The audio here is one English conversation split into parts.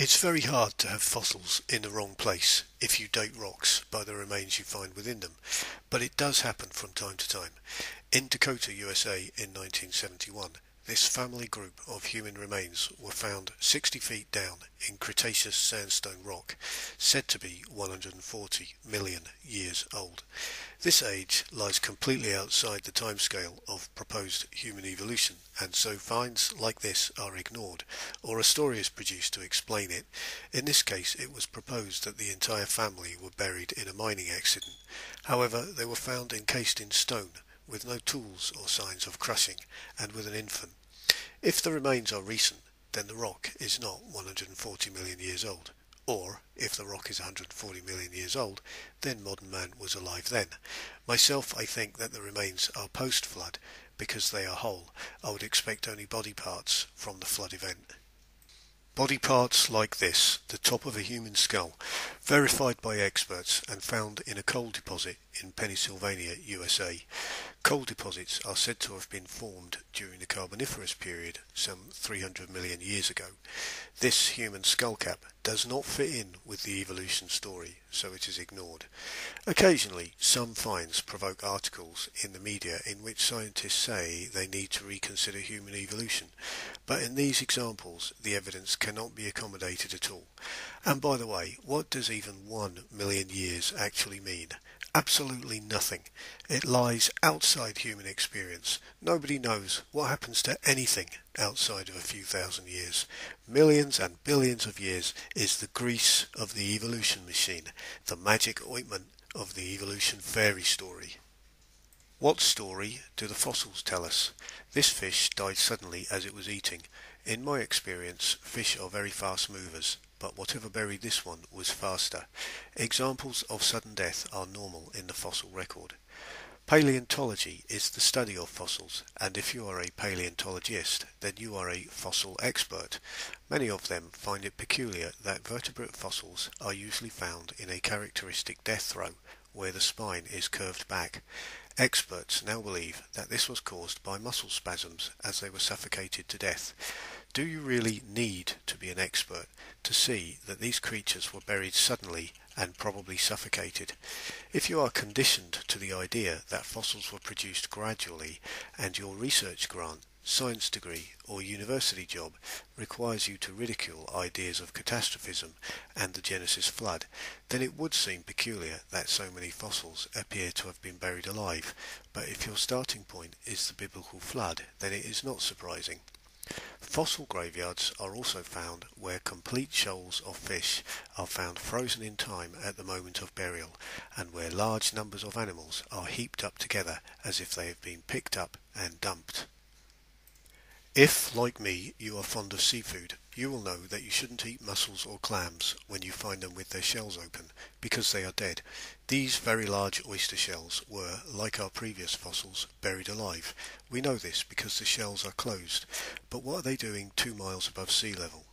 It's very hard to have fossils in the wrong place if you date rocks by the remains you find within them, but it does happen from time to time. In Dakota, USA in 1971, this family group of human remains were found 60 feet down in Cretaceous sandstone rock, said to be 140 million years old. This age lies completely outside the timescale of proposed human evolution, and so finds like this are ignored, or a story is produced to explain it. In this case, it was proposed that the entire family were buried in a mining accident. However, they were found encased in stone, with no tools or signs of crushing, and with an infant. If the remains are recent, then the rock is not 140 million years old. Or, if the rock is 140 million years old, then modern man was alive then. Myself, I think that the remains are post-flood, because they are whole. I would expect only body parts from the flood event. Body parts like this, the top of a human skull, verified by experts and found in a coal deposit in Pennsylvania, USA. Coal deposits are said to have been formed during the Carboniferous period, some 300 million years ago. This human skull cap does not fit in with the evolution story, so it is ignored. Occasionally, some finds provoke articles in the media in which scientists say they need to reconsider human evolution, but in these examples the evidence cannot be accommodated at all. And by the way, what does even 1 million years actually mean? Absolutely nothing. It lies outside human experience. Nobody knows what happens to anything outside of a few thousand years. Millions and billions of years is the grease of the evolution machine, the magic ointment of the evolution fairy story. What story do the fossils tell us? This fish died suddenly as it was eating. In my experience, fish are very fast movers, but whatever buried this one was faster. Examples of sudden death are normal in the fossil record. Paleontology is the study of fossils, and if you are a paleontologist, then you are a fossil expert. Many of them find it peculiar that vertebrate fossils are usually found in a characteristic death throw, where the spine is curved back. Experts now believe that this was caused by muscle spasms as they were suffocated to death. Do you really need to be an expert to see that these creatures were buried suddenly and probably suffocated? If you are conditioned to the idea that fossils were produced gradually, and your research grant, science degree or university job requires you to ridicule ideas of catastrophism and the Genesis flood, then it would seem peculiar that so many fossils appear to have been buried alive. But if your starting point is the biblical flood, then it is not surprising. Fossil graveyards are also found where complete shoals of fish are found frozen in time at the moment of burial, and where large numbers of animals are heaped up together as if they have been picked up and dumped. If, like me, you are fond of seafood, you will know that you shouldn't eat mussels or clams when you find them with their shells open, because they are dead. These very large oyster shells were, like our previous fossils, buried alive. We know this because the shells are closed. But what are they doing 2 miles above sea level?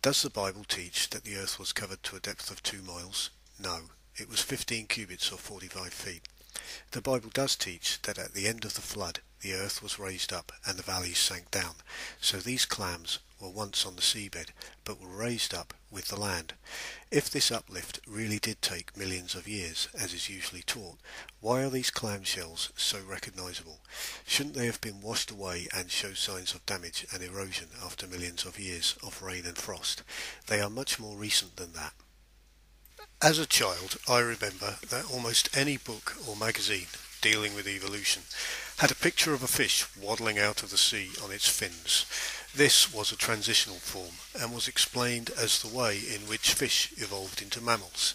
Does the Bible teach that the earth was covered to a depth of 2 miles? No, it was 15 cubits or 45 feet. The Bible does teach that at the end of the flood, the earth was raised up and the valleys sank down, so these clams were once on the seabed, but were raised up with the land. If this uplift really did take millions of years, as is usually taught, why are these clam shells so recognizable? Shouldn't they have been washed away and show signs of damage and erosion after millions of years of rain and frost? They are much more recent than that. As a child, I remember that almost any book or magazine dealing with evolution had a picture of a fish waddling out of the sea on its fins. This was a transitional form and was explained as the way in which fish evolved into mammals.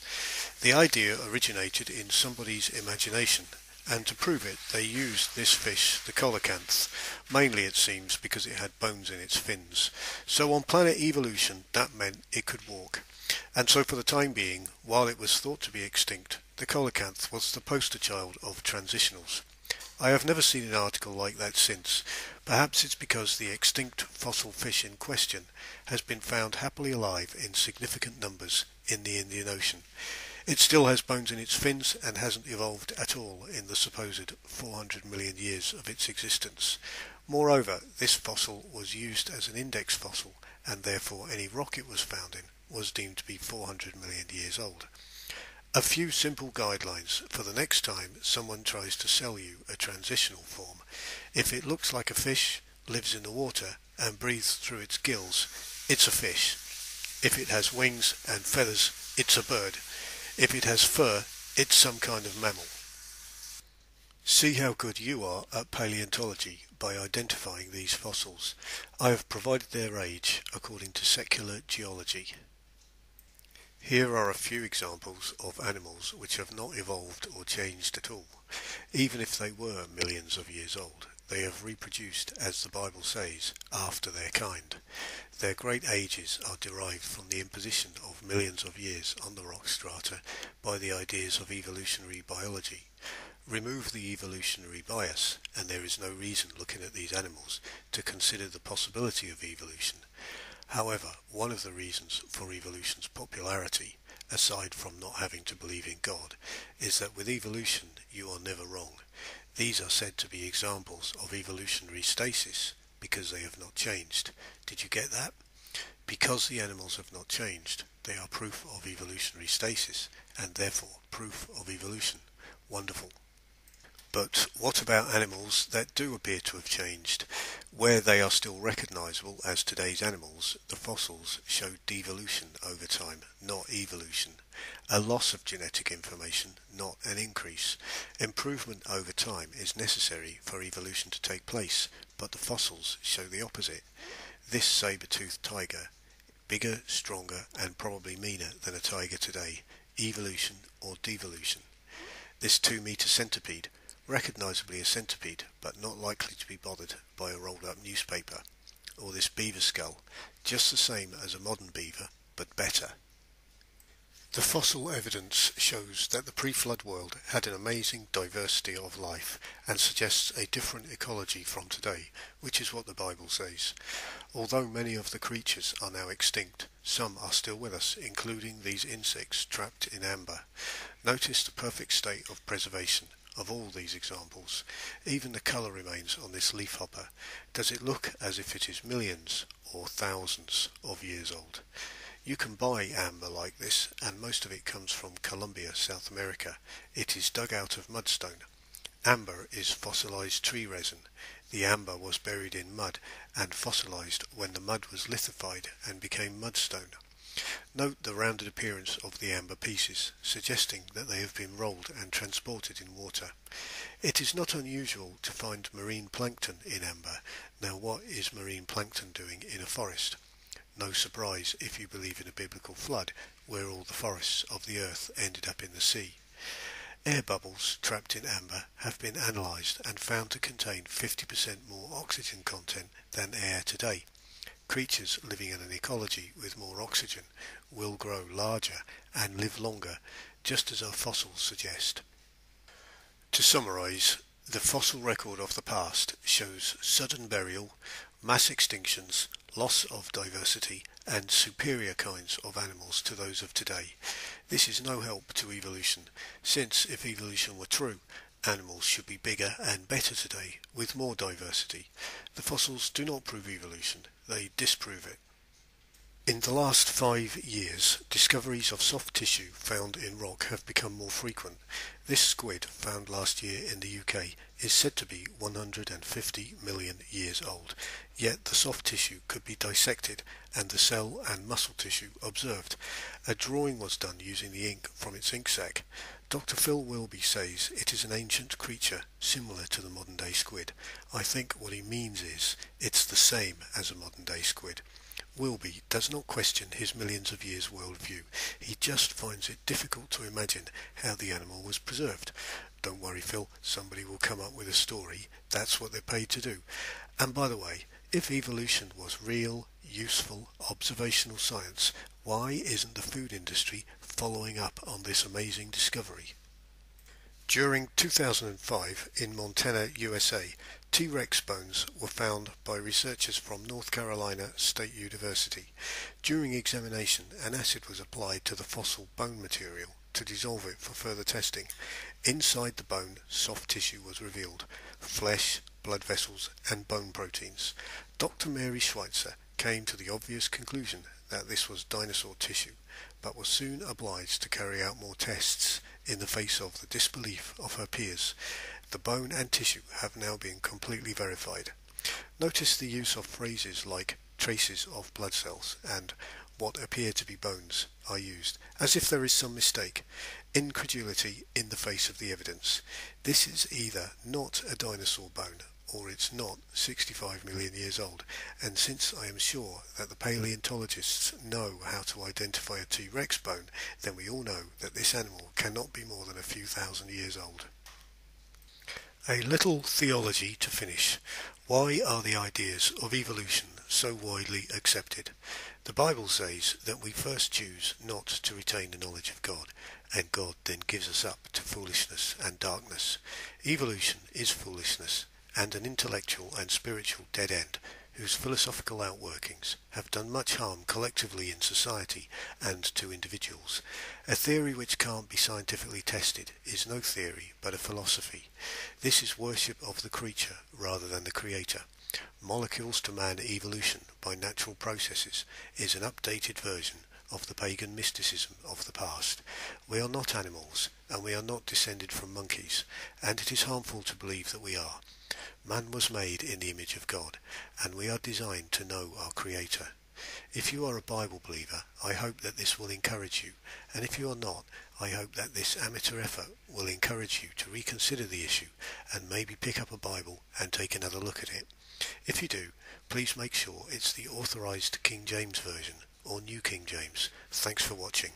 The idea originated in somebody's imagination, and to prove it they used this fish, the coelacanth, mainly it seems because it had bones in its fins. So on planet evolution that meant it could walk. And so for the time being, while it was thought to be extinct, the coelacanth was the poster child of transitionals. I have never seen an article like that since. Perhaps it's because the extinct fossil fish in question has been found happily alive in significant numbers in the Indian Ocean. It still has bones in its fins and hasn't evolved at all in the supposed 400 million years of its existence. Moreover, this fossil was used as an index fossil, and therefore any rock it was found in was deemed to be 400 million years old. A few simple guidelines for the next time someone tries to sell you a transitional form. If it looks like a fish, lives in the water, and breathes through its gills, it's a fish. If it has wings and feathers, it's a bird. If it has fur, it's some kind of mammal. See how good you are at paleontology by identifying these fossils. I have provided their age according to secular geology. Here are a few examples of animals which have not evolved or changed at all. Even if they were millions of years old, they have reproduced, as the Bible says, after their kind. Their great ages are derived from the imposition of millions of years on the rock strata by the ideas of evolutionary biology. Remove the evolutionary bias, and there is no reason looking at these animals to consider the possibility of evolution. However, one of the reasons for evolution's popularity, aside from not having to believe in God, is that with evolution you are never wrong. These are said to be examples of evolutionary stasis because they have not changed. Did you get that? Because the animals have not changed, they are proof of evolutionary stasis and therefore proof of evolution. Wonderful. But what about animals that do appear to have changed? Where they are still recognizable as today's animals, the fossils show devolution over time, not evolution. A loss of genetic information, not an increase. Improvement over time is necessary for evolution to take place, but the fossils show the opposite. This saber-toothed tiger, bigger, stronger, and probably meaner than a tiger today. Evolution or devolution. This 2-meter centipede, recognisably a centipede, but not likely to be bothered by a rolled-up newspaper. Or this beaver skull, just the same as a modern beaver, but better. The fossil evidence shows that the pre-flood world had an amazing diversity of life and suggests a different ecology from today, which is what the Bible says. Although many of the creatures are now extinct, some are still with us, including these insects trapped in amber. Notice the perfect state of preservation of all these examples. Even the colour remains on this leafhopper. Does it look as if it is millions or thousands of years old? You can buy amber like this, and most of it comes from Colombia, South America. It is dug out of mudstone. Amber is fossilized tree resin. The amber was buried in mud and fossilized when the mud was lithified and became mudstone. Note the rounded appearance of the amber pieces, suggesting that they have been rolled and transported in water. It is not unusual to find marine plankton in amber. Now, what is marine plankton doing in a forest? No surprise if you believe in a biblical flood where all the forests of the earth ended up in the sea. Air bubbles trapped in amber have been analysed and found to contain 50% more oxygen content than air today. Creatures living in an ecology with more oxygen will grow larger and live longer, just as our fossils suggest. To summarise, the fossil record of the past shows sudden burial, mass extinctions, loss of diversity, and superior kinds of animals to those of today. This is no help to evolution, since if evolution were true, animals should be bigger and better today, with more diversity. The fossils do not prove evolution, they disprove it. In the last 5 years, discoveries of soft tissue found in rock have become more frequent. This squid, found last year in the UK, is said to be 150 million years old, yet the soft tissue could be dissected and the cell and muscle tissue observed. A drawing was done using the ink from its ink sac. Dr. Phil Wilby says it is an ancient creature similar to the modern day squid. I think what he means is it's the same as a modern day squid. Wilby does not question his millions of years worldview. He just finds it difficult to imagine how the animal was preserved. Don't worry, Phil, somebody will come up with a story. That's what they're paid to do. And by the way, if evolution was real, useful, observational science, why isn't the food industry following up on this amazing discovery? During 2005 in Montana, USA, T-Rex bones were found by researchers from North Carolina State University. During examination, an acid was applied to the fossil bone material to dissolve it for further testing. Inside the bone, soft tissue was revealed: flesh, blood vessels and bone proteins. Dr. Mary Schweitzer came to the obvious conclusion that this was dinosaur tissue, but was soon obliged to carry out more tests in the face of the disbelief of her peers. The bone and tissue have now been completely verified. Notice the use of phrases like traces of blood cells and what appear to be bones are used, as if there is some mistake. Incredulity in the face of the evidence. This is either not a dinosaur bone or it's not 65 million years old, and since I am sure that the paleontologists know how to identify a T-Rex bone, then we all know that this animal cannot be more than a few thousand years old. A little theology to finish. Why are the ideas of evolution so widely accepted? The Bible says that we first choose not to retain the knowledge of God, and God then gives us up to foolishness and darkness. Evolution is foolishness, and an intellectual and spiritual dead end, whose philosophical outworkings have done much harm collectively in society and to individuals. A theory which can't be scientifically tested is no theory but a philosophy. This is worship of the creature rather than the creator. Molecules to man evolution by natural processes is an updated version of the pagan mysticism of the past. We are not animals, and we are not descended from monkeys, and it is harmful to believe that we are. Man was made in the image of God, and we are designed to know our Creator. If you are a Bible believer, I hope that this will encourage you, and if you are not, I hope that this amateur effort will encourage you to reconsider the issue and maybe pick up a Bible and take another look at it. If you do, please make sure it's the authorized King James Version or New King James. Thanks for watching.